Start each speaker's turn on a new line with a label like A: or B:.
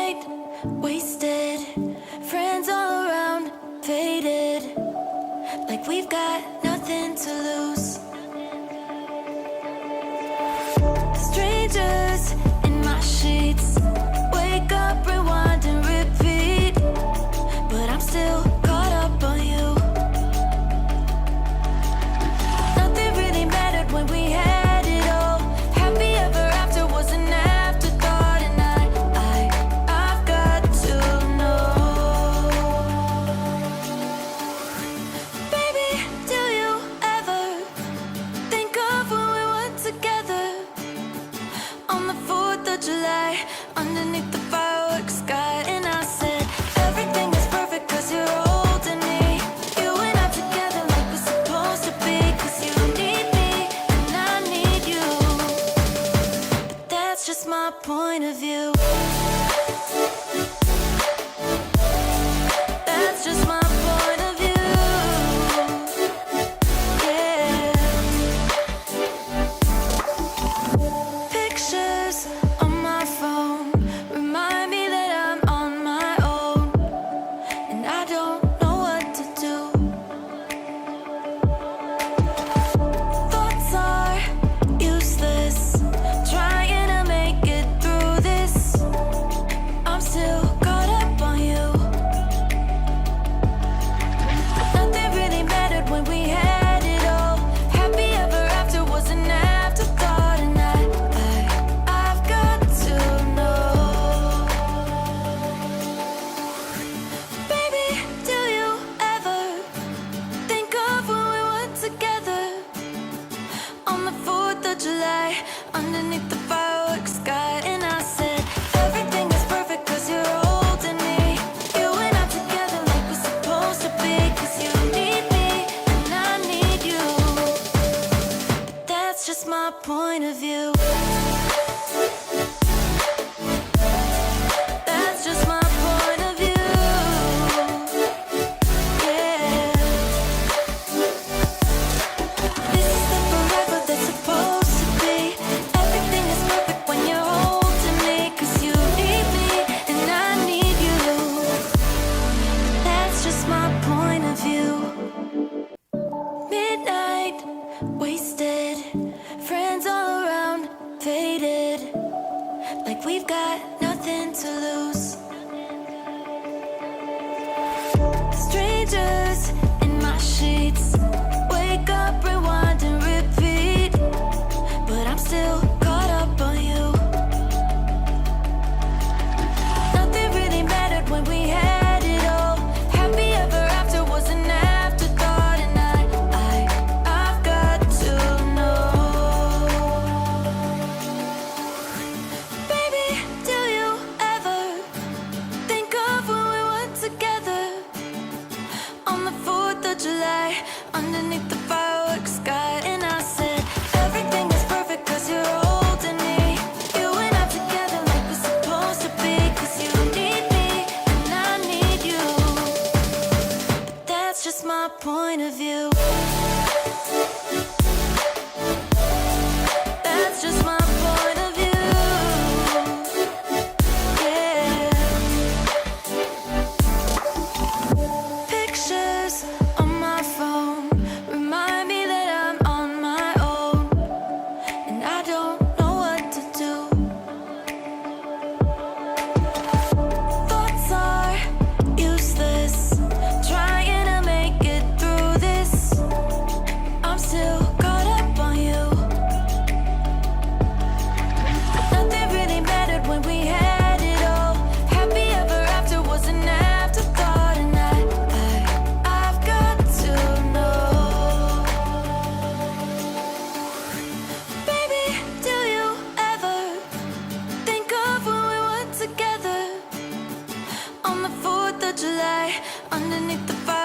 A: Midnight, wasted, friends all around, faded, like we've got nothing to lose. Strangers in my sheets, wake up, rewind and repeat, but I'm still caught up on you. Nothing really mattered when we had it all. Happy ever after was an afterthought, and I've got to know. Baby, do you ever think of when we were together on the 4th of July, underneath the fireworks sky? And I said, everything is perfect cause you're holding me. You and I together like we're supposed to be, cause you need me and I need you. But that's just my point of view. That's just my point of view. Yeah. Pictures on my phone remind me that I'm on my own, and I don't know what to do. Thoughts are useless, trying to make it through this. I'm still caught up on you. Nothing really mattered when we had it all. Happy ever after was an afterthought, and I've got to know. Baby, do you ever think of when we were together on the 4th of July, underneath the fireworks sky? And I said, everything is perfect cause you're holding me. You and I together like we're supposed to be, cause you need me and I need you. But that's just my point of view. That's just my point of view. Yeah. This is the forever that's supposed to be. Everything is perfect when you're holding me, cause you need me and I need you. That's just my point of view. Midnight, wasted, friends all around, faded, like we've got nothing to lose. Strangers in my sheets, wake up, rewind and repeat, but I'm still caught up on you. Nothing really mattered when we had it all. Happy ever after was an afterthought, and I've got to know. Baby, do you ever think of when we were together on the 4th of July, underneath the fireworks sky? And I said, everything is perfect cause you're holding me. You and I together like we're supposed to be, cause you need me and I need you. But that's just my point of view. That's just my point of view. Yeah. Pictures on my phone remind me that I'm on my own, and I don't know what to do. Thoughts are useless, trying to make it through this. I'm still caught up on you. Nothing really mattered when we had it all. Happy ever after was an afterthought, and I've got to know. Baby, do you ever think of when we were together on the 4th of July, underneath the fire?